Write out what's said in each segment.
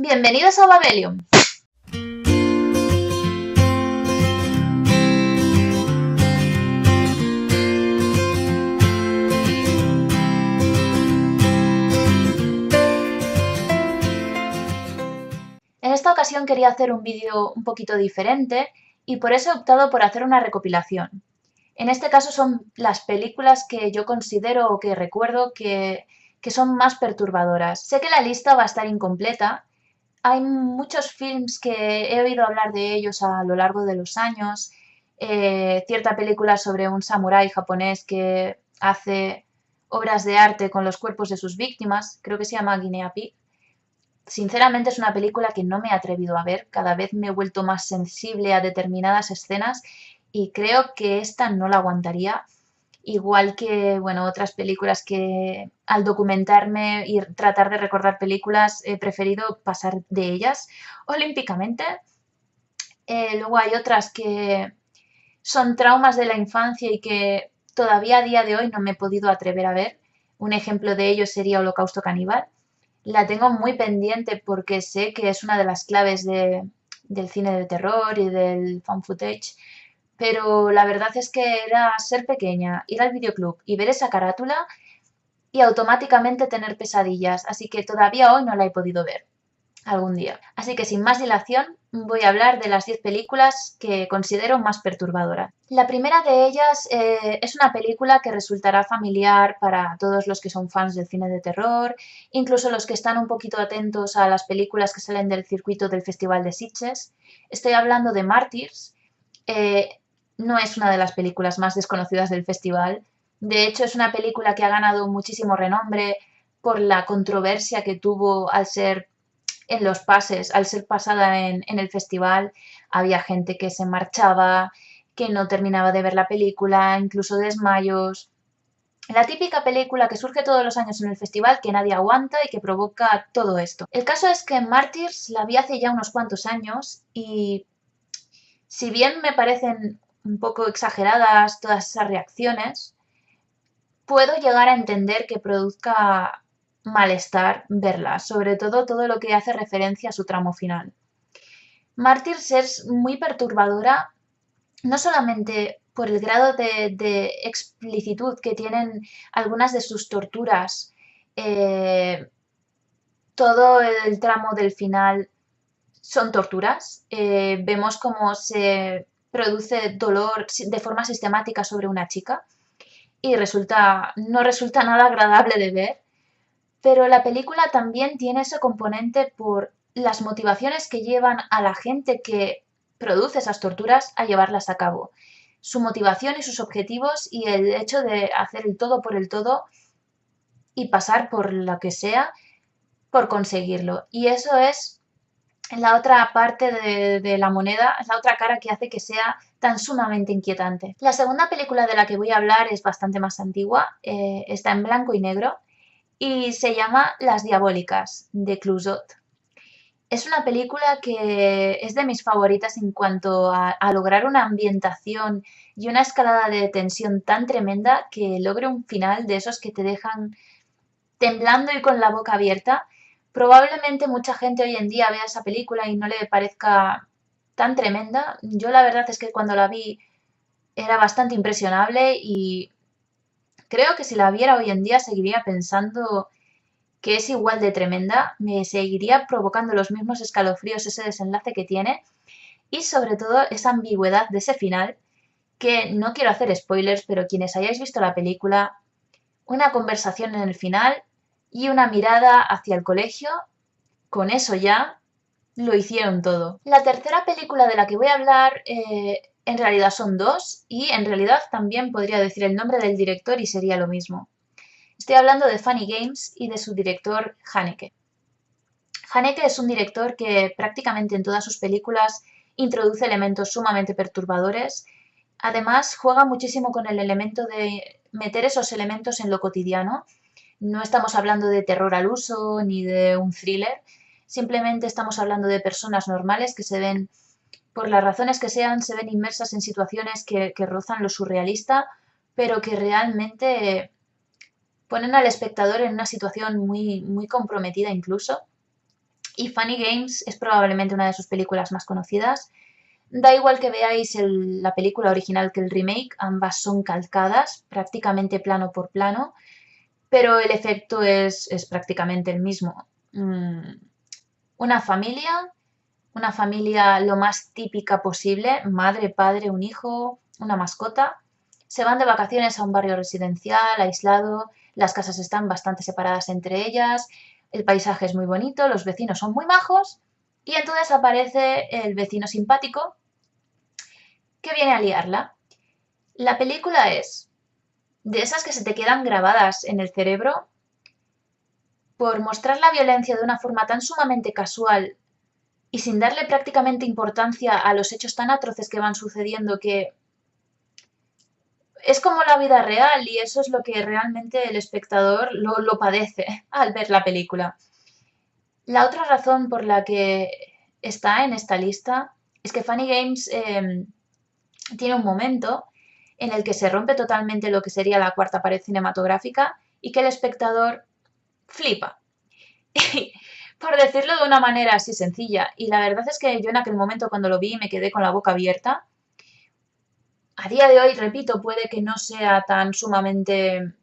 Bienvenidos a Babelium. En esta ocasión quería hacer un vídeo un poquito diferente y por eso he optado por hacer una recopilación. En este caso son las películas que yo considero o que recuerdo que son más perturbadoras. Sé que la lista va a estar incompleta. Hay muchos films que he oído hablar de ellos a lo largo de los años. Cierta película sobre un samurái japonés que hace obras de arte con los cuerpos de sus víctimas, creo que se llama Guinea Pig. Sinceramente es una película que no me he atrevido a ver, cada vez me he vuelto más sensible a determinadas escenas y creo que esta no la aguantaría. Igual que, bueno, otras películas que al documentarme y tratar de recordar películas he preferido pasar de ellas olímpicamente. Luego hay otras que son traumas de la infancia y que todavía a día de hoy no me he podido atrever a ver. Un ejemplo de ello sería Holocausto Caníbal. La tengo muy pendiente porque sé que es una de las claves del cine de terror y del found footage, pero la verdad es que era ser pequeña, ir al videoclub y ver esa carátula y automáticamente tener pesadillas, así que todavía hoy no la he podido ver. Algún día. Así que sin más dilación voy a hablar de las 10 películas que considero más perturbadoras. La primera de ellas es una película que resultará familiar para todos los que son fans del cine de terror, incluso los que están un poquito atentos a las películas que salen del circuito del Festival de Sitges. Estoy hablando de Mártires. No es una de las películas más desconocidas del festival. De hecho, es una película que ha ganado muchísimo renombre por la controversia que tuvo al ser en los pases, al ser pasada en el festival, había gente que se marchaba, que no terminaba de ver la película, incluso desmayos. La típica película que surge todos los años en el festival, que nadie aguanta y que provoca todo esto. El caso es que Mártires la vi hace ya unos cuantos años y si bien me parecen un poco exageradas todas esas reacciones, puedo llegar a entender que produzca malestar verla, sobre todo lo que hace referencia a su tramo final. Mártires es muy perturbadora, no solamente por el grado de explicitud que tienen algunas de sus torturas, todo el tramo del final son torturas, vemos cómo se produce dolor de forma sistemática sobre una chica y no resulta nada agradable de ver, pero la película también tiene ese componente por las motivaciones que llevan a la gente que produce esas torturas a llevarlas a cabo. Su motivación y sus objetivos y el hecho de hacer el todo por el todo y pasar por lo que sea por conseguirlo. Y eso es la otra parte de la moneda, es la otra cara que hace que sea tan sumamente inquietante. La segunda película de la que voy a hablar es bastante más antigua, está en blanco y negro y se llama Las Diabólicas, de Clouzot. Es una película que es de mis favoritas en cuanto a lograr una ambientación y una escalada de tensión tan tremenda que logre un final de esos que te dejan temblando y con la boca abierta. Probablemente mucha gente hoy en día vea esa película y no le parezca tan tremenda. Yo la verdad es que cuando la vi era bastante impresionable y creo que si la viera hoy en día seguiría pensando que es igual de tremenda, me seguiría provocando los mismos escalofríos ese desenlace que tiene y sobre todo esa ambigüedad de ese final, que no quiero hacer spoilers, pero quienes hayáis visto la película, una conversación en el final y una mirada hacia el colegio, con eso ya lo hicieron todo. La tercera película de la que voy a hablar en realidad son dos y en realidad también podría decir el nombre del director y sería lo mismo. Estoy hablando de Funny Games y de su director Haneke. Haneke es un director que prácticamente en todas sus películas introduce elementos sumamente perturbadores. Además, juega muchísimo con el elemento de meter esos elementos en lo cotidiano. No estamos hablando de terror al uso ni de un thriller. Simplemente estamos hablando de personas normales que se ven, por las razones que sean, se ven inmersas en situaciones que rozan lo surrealista, pero que realmente ponen al espectador en una situación muy, muy comprometida incluso. y Funny Games es probablemente una de sus películas más conocidas. Da igual que veáis la película original que el remake, ambas son calcadas, prácticamente plano por plano, pero el efecto es prácticamente el mismo. Una una familia lo más típica posible, madre, padre, un hijo, una mascota, se van de vacaciones a un barrio residencial, aislado, las casas están bastante separadas entre ellas, el paisaje es muy bonito, los vecinos son muy majos y entonces aparece el vecino simpático que viene a liarla. La película es de esas que se te quedan grabadas en el cerebro por mostrar la violencia de una forma tan sumamente casual y sin darle prácticamente importancia a los hechos tan atroces que van sucediendo, que es como la vida real y eso es lo que realmente el espectador lo padece al ver la película. La otra razón por la que está en esta lista es que Funny Games tiene un momento en el que se rompe totalmente lo que sería la cuarta pared cinematográfica y que el espectador flipa. Por decirlo de una manera así sencilla. Y la verdad es que yo en aquel momento cuando lo vi me quedé con la boca abierta. A día de hoy, repito, puede que no sea tan sumamente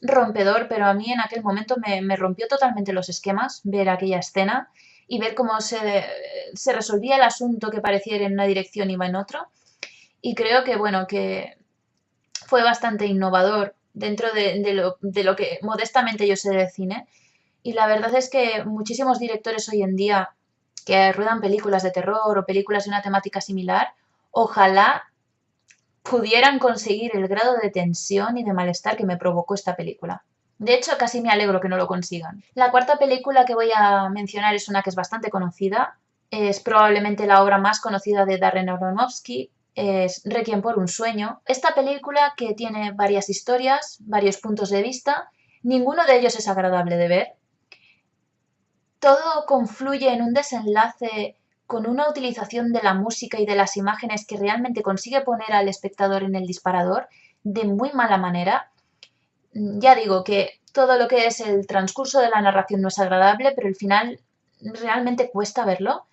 rompedor, pero a mí en aquel momento me rompió totalmente los esquemas ver aquella escena y ver cómo se resolvía el asunto que parecía ir en una dirección y iba en otro. Y creo que, bueno, que fue bastante innovador dentro de lo que modestamente yo sé de cine. Y la verdad es que muchísimos directores hoy en día que ruedan películas de terror o películas de una temática similar, ojalá pudieran conseguir el grado de tensión y de malestar que me provocó esta película. De hecho, casi me alegro que no lo consigan. La cuarta película que voy a mencionar es una que es bastante conocida. Es probablemente la obra más conocida de Darren Aronofsky. Es Requiem por un sueño. Esta película que tiene varias historias, varios puntos de vista, ninguno de ellos es agradable de ver. Todo confluye en un desenlace con una utilización de la música y de las imágenes que realmente consigue poner al espectador en el disparador de muy mala manera. Ya digo que todo lo que es el transcurso de la narración no es agradable, pero el final realmente cuesta verlo.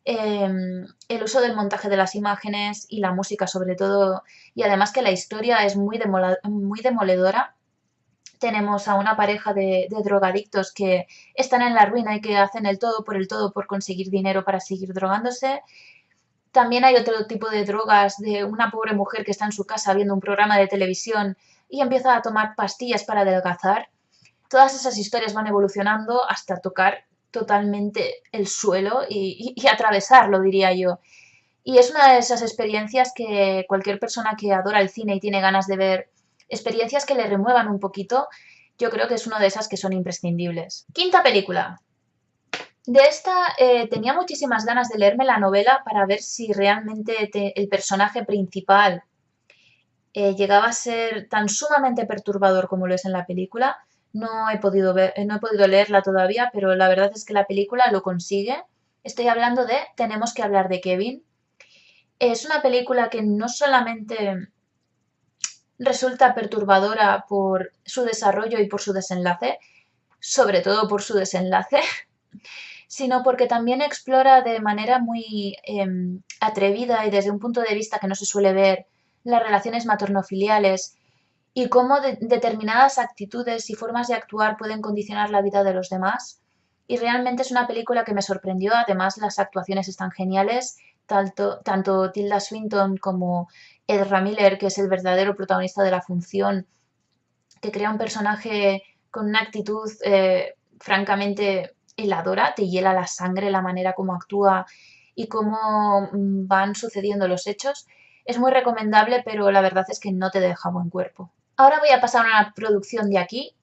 El uso del montaje de las imágenes y la música sobre todo, y además que la historia es muy demoledora. Tenemos a una pareja de drogadictos que están en la ruina y que hacen el todo por conseguir dinero para seguir drogándose. También hay otro tipo de drogas de una pobre mujer que está en su casa viendo un programa de televisión y empieza a tomar pastillas para adelgazar. Todas esas historias van evolucionando hasta tocar totalmente el suelo y atravesarlo, diría yo. Y es una de esas experiencias que cualquier persona que adora el cine y tiene ganas de ver experiencias que le remuevan un poquito, yo creo que es una de esas que son imprescindibles. Quinta película. De esta tenía muchísimas ganas de leerme la novela para ver si realmente el personaje principal llegaba a ser tan sumamente perturbador como lo es en la película. No he podido leerla todavía, pero la verdad es que la película lo consigue. Estoy hablando de Tenemos que hablar de Kevin. Es una película que no solamente resulta perturbadora por su desarrollo y por su desenlace, sobre todo por su desenlace, sino porque también explora de manera muy atrevida y desde un punto de vista que no se suele ver las relaciones maternofiliales y cómo determinadas actitudes y formas de actuar pueden condicionar la vida de los demás. Y realmente es una película que me sorprendió, además las actuaciones están geniales, tanto Tilda Swinton como Ezra Miller, que es el verdadero protagonista de la función, que crea un personaje con una actitud francamente heladora, te hiela la sangre la manera como actúa y cómo van sucediendo los hechos. Es muy recomendable, pero la verdad es que no te deja buen cuerpo. Ahora voy a pasar a una producción de aquí,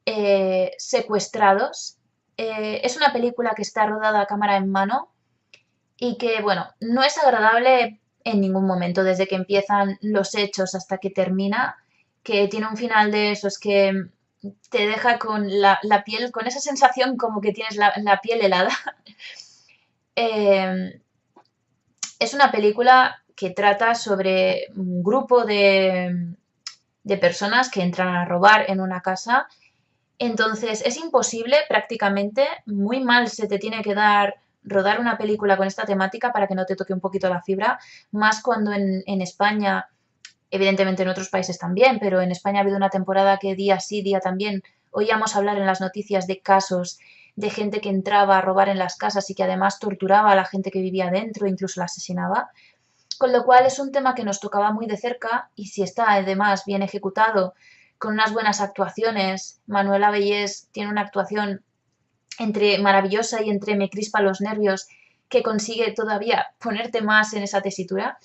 Secuestrados. Es una película que está rodada a cámara en mano y que, bueno, no es agradable en ningún momento, desde que empiezan los hechos hasta que termina, que tiene un final de esos que te deja con la piel, con esa sensación como que tienes la piel helada. Eh, es una película que trata sobre un grupo de personas que entran a robar en una casa. Entonces es imposible prácticamente, muy mal se te tiene que dar rodar una película con esta temática para que no te toque un poquito la fibra, más cuando en España, evidentemente en otros países también, pero en España ha habido una temporada que día sí, día también oíamos hablar en las noticias de casos de gente que entraba a robar en las casas y que además torturaba a la gente que vivía dentro, incluso la asesinaba. Con lo cual es un tema que nos tocaba muy de cerca y si está además bien ejecutado, con unas buenas actuaciones, Manuela Bellés tiene una actuación entre maravillosa y entre me crispa los nervios que consigue todavía ponerte más en esa tesitura.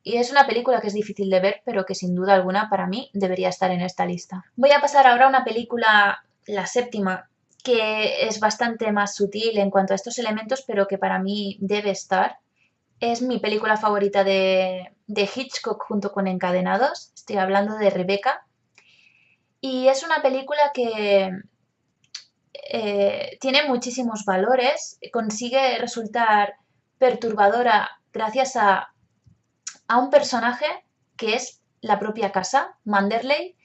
Y es una película que es difícil de ver, pero que sin duda alguna para mí debería estar en esta lista. Voy a pasar ahora a una película, la séptima, que es bastante más sutil en cuanto a estos elementos, pero que para mí debe estar. Es mi película favorita de Hitchcock junto con Encadenados. Estoy hablando de Rebecca. Y es una película que tiene muchísimos valores, consigue resultar perturbadora gracias a un personaje que es la propia casa, Manderley.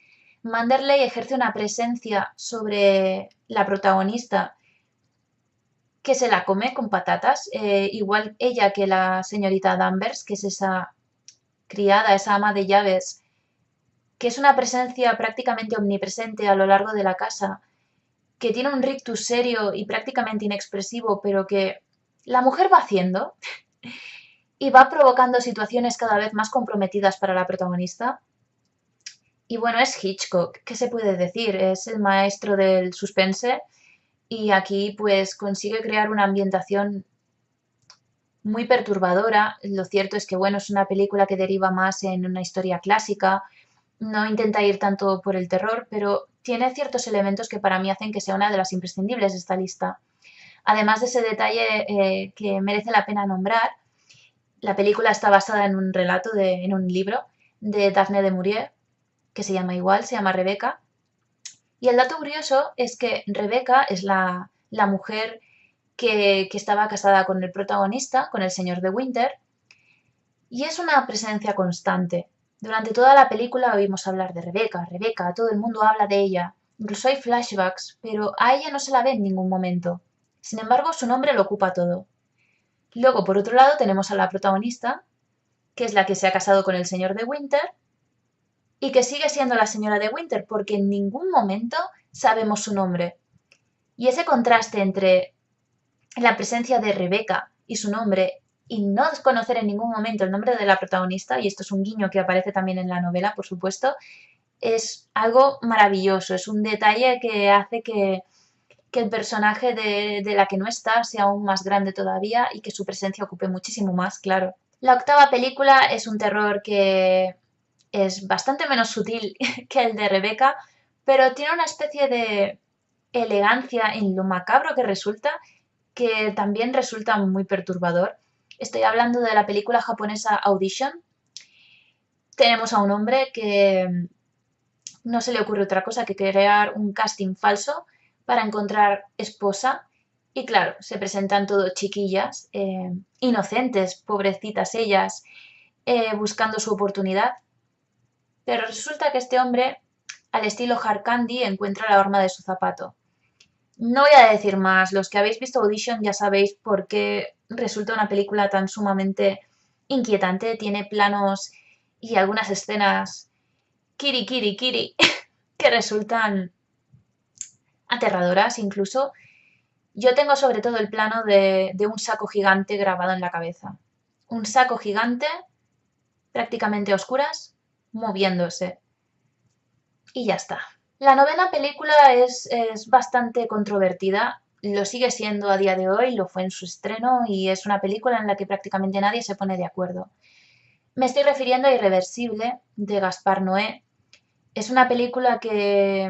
Manderley ejerce una presencia sobre la protagonista que se la come con patatas, igual ella que la señorita Danvers, que es esa criada, esa ama de llaves, que es una presencia prácticamente omnipresente a lo largo de la casa, que tiene un rictus serio y prácticamente inexpresivo, pero que la mujer va haciendo y va provocando situaciones cada vez más comprometidas para la protagonista. Y bueno, es Hitchcock, ¿qué se puede decir? Es el maestro del suspense y aquí pues consigue crear una ambientación muy perturbadora. Lo cierto es que bueno, es una película que deriva más en una historia clásica, no intenta ir tanto por el terror, pero tiene ciertos elementos que para mí hacen que sea una de las imprescindibles de esta lista. Además de ese detalle que merece la pena nombrar, la película está basada en un relato, en un libro de Daphne de Maurier, que se llama igual, se llama Rebeca. Y el dato curioso es que Rebeca es la mujer que estaba casada con el protagonista, con el señor de Winter, y es una presencia constante. Durante toda la película oímos hablar de Rebeca, Rebeca, todo el mundo habla de ella. Incluso hay flashbacks, pero a ella no se la ve en ningún momento. Sin embargo, su nombre lo ocupa todo. Luego, por otro lado, tenemos a la protagonista, que es la que se ha casado con el señor de Winter, y que sigue siendo la señora de Winter, porque en ningún momento sabemos su nombre. Y ese contraste entre la presencia de Rebeca y su nombre, y no conocer en ningún momento el nombre de la protagonista, y esto es un guiño que aparece también en la novela, por supuesto, es algo maravilloso, es un detalle que hace que el personaje de la que no está sea aún más grande todavía y que su presencia ocupe muchísimo más, claro. La octava película es un terror que es bastante menos sutil que el de Rebeca, pero tiene una especie de elegancia en lo macabro que resulta, que también resulta muy perturbador. Estoy hablando de la película japonesa Audition. Tenemos a un hombre que no se le ocurre otra cosa que crear un casting falso para encontrar esposa. Y claro, se presentan todo chiquillas, inocentes, pobrecitas ellas, buscando su oportunidad. Pero resulta que este hombre, al estilo Hard Candy, encuentra la horma de su zapato. No voy a decir más, los que habéis visto Audition ya sabéis por qué resulta una película tan sumamente inquietante. Tiene planos y algunas escenas kiri kiri kiri que resultan aterradoras incluso. Yo tengo sobre todo el plano de un saco gigante grabado en la cabeza. Un saco gigante, prácticamente a oscuras, moviéndose. Y ya está. La novena película es bastante controvertida, lo sigue siendo a día de hoy, lo fue en su estreno y es una película en la que prácticamente nadie se pone de acuerdo. Me estoy refiriendo a Irreversible, de Gaspar Noé. Es una película que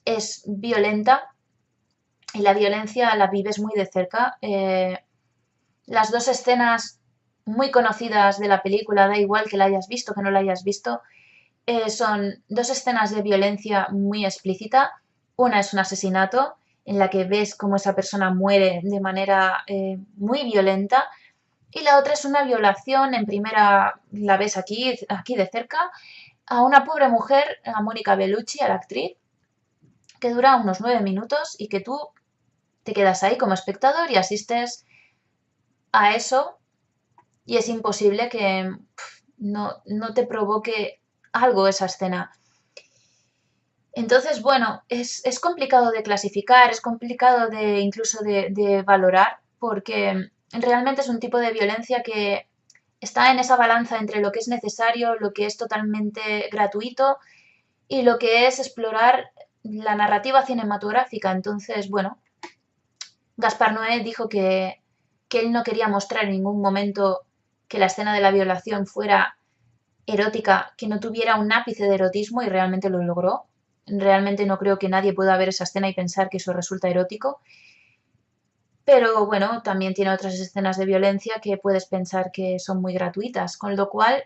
es violenta y la violencia la vives muy de cerca. Las dos escenas muy conocidas de la película, da igual que la hayas visto, que no la hayas visto, son dos escenas de violencia muy explícita. Una es un asesinato en la que ves cómo esa persona muere de manera muy violenta y la otra es una violación, en primera la ves aquí de cerca, a una pobre mujer, a Mónica Bellucci, a la actriz, que dura unos 9 minutos y que tú te quedas ahí como espectador y asistes a eso y es imposible que no te provoque algo esa escena. Entonces, bueno, es complicado de clasificar, es complicado de incluso de valorar, porque realmente es un tipo de violencia que está en esa balanza entre lo que es necesario, lo que es totalmente gratuito y lo que es explorar la narrativa cinematográfica. Entonces, bueno, Gaspar Noé dijo que él no quería mostrar en ningún momento que la escena de la violación fuera erótica, que no tuviera un ápice de erotismo y realmente lo logró. Realmente no creo que nadie pueda ver esa escena y pensar que eso resulta erótico. Pero bueno, también tiene otras escenas de violencia que puedes pensar que son muy gratuitas, con lo cual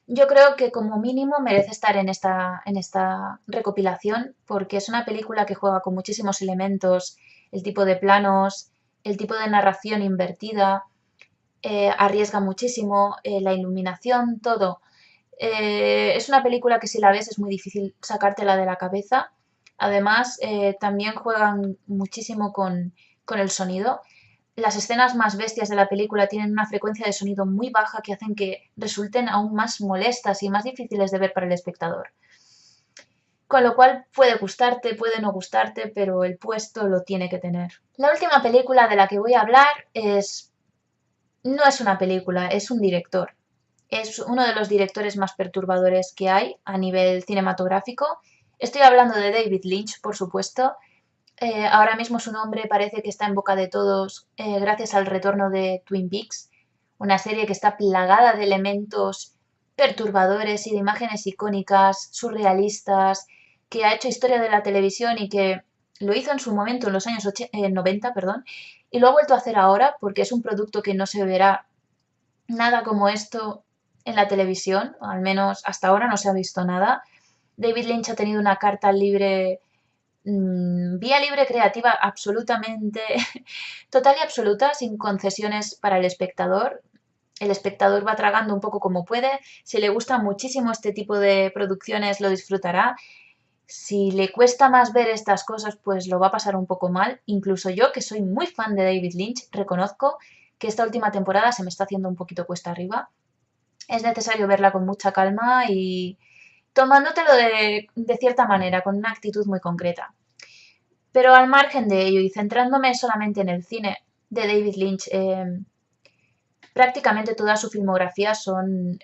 yo creo que como mínimo merece estar en esta recopilación porque es una película que juega con muchísimos elementos, el tipo de planos, el tipo de narración invertida, arriesga muchísimo, la iluminación, todo. Es una película que si la ves es muy difícil sacártela de la cabeza. Además, también juegan muchísimo con el sonido. Las escenas más bestias de la película tienen una frecuencia de sonido muy baja que hacen que resulten aún más molestas y más difíciles de ver para el espectador. Con lo cual puede gustarte, puede no gustarte, pero el puesto lo tiene que tener. La última película de la que voy a hablar no es una película, es un director. Es uno de los directores más perturbadores que hay a nivel cinematográfico. Estoy hablando de David Lynch, por supuesto. Ahora mismo su nombre parece que está en boca de todos gracias al retorno de Twin Peaks, una serie que está plagada de elementos perturbadores y de imágenes icónicas, surrealistas, que ha hecho historia de la televisión y que lo hizo en su momento en los años 90, perdón, y lo ha vuelto a hacer ahora porque es un producto que no se verá nada como esto en la televisión, al menos hasta ahora no se ha visto nada. David Lynch ha tenido una carta libre, vía libre creativa absolutamente, total y absoluta, sin concesiones para el espectador. El espectador va tragando un poco como puede. Si le gusta muchísimo este tipo de producciones, lo disfrutará. Si le cuesta más ver estas cosas, pues lo va a pasar un poco mal. Incluso yo, que soy muy fan de David Lynch, reconozco que esta última temporada se me está haciendo un poquito cuesta arriba. Es necesario verla con mucha calma y tomándotelo de cierta manera, con una actitud muy concreta. Pero al margen de ello y centrándome solamente en el cine de David Lynch, prácticamente toda su filmografía son,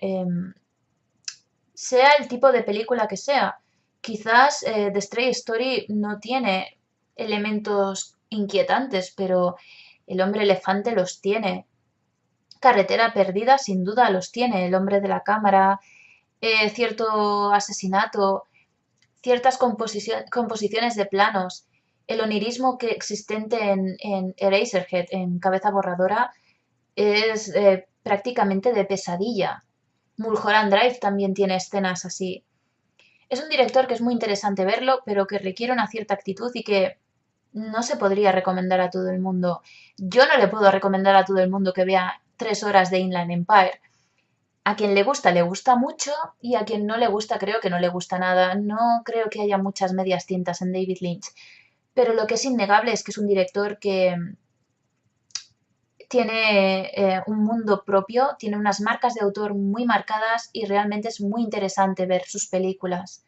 sea el tipo de película que sea. Quizás The Stray Story no tiene elementos inquietantes, pero El hombre elefante los tiene. Carretera perdida sin duda los tiene. El hombre de la cámara, cierto asesinato, ciertas composiciones de planos, el onirismo que existente en Eraserhead, en Cabeza Borradora, es prácticamente de pesadilla. Mulholland Drive también tiene escenas así. Es un director que es muy interesante verlo, pero que requiere una cierta actitud y que no se podría recomendar a todo el mundo. Yo no le puedo recomendar a todo el mundo que vea 3 horas de Inland Empire. A quien le gusta mucho y a quien no le gusta creo que no le gusta nada. No creo que haya muchas medias tintas en David Lynch. Pero lo que es innegable es que es un director que tiene un mundo propio, tiene unas marcas de autor muy marcadas y realmente es muy interesante ver sus películas.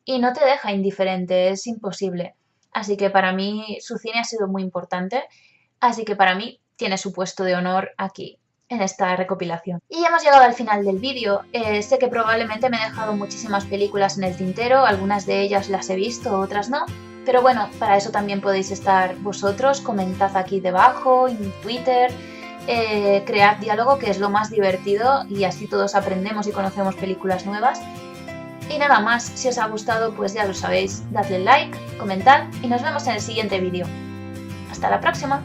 Y no te deja indiferente, es imposible. Así que para mí su cine ha sido muy importante, así que para mí tiene su puesto de honor aquí, en esta recopilación. Y ya hemos llegado al final del vídeo. Sé que probablemente me he dejado muchísimas películas en el tintero, algunas de ellas las he visto, otras no. Pero bueno, para eso también podéis estar vosotros, comentad aquí debajo, en Twitter, cread diálogo, que es lo más divertido y así todos aprendemos y conocemos películas nuevas. Y nada más, si os ha gustado pues ya lo sabéis, dadle like, comentad y nos vemos en el siguiente vídeo. ¡Hasta la próxima!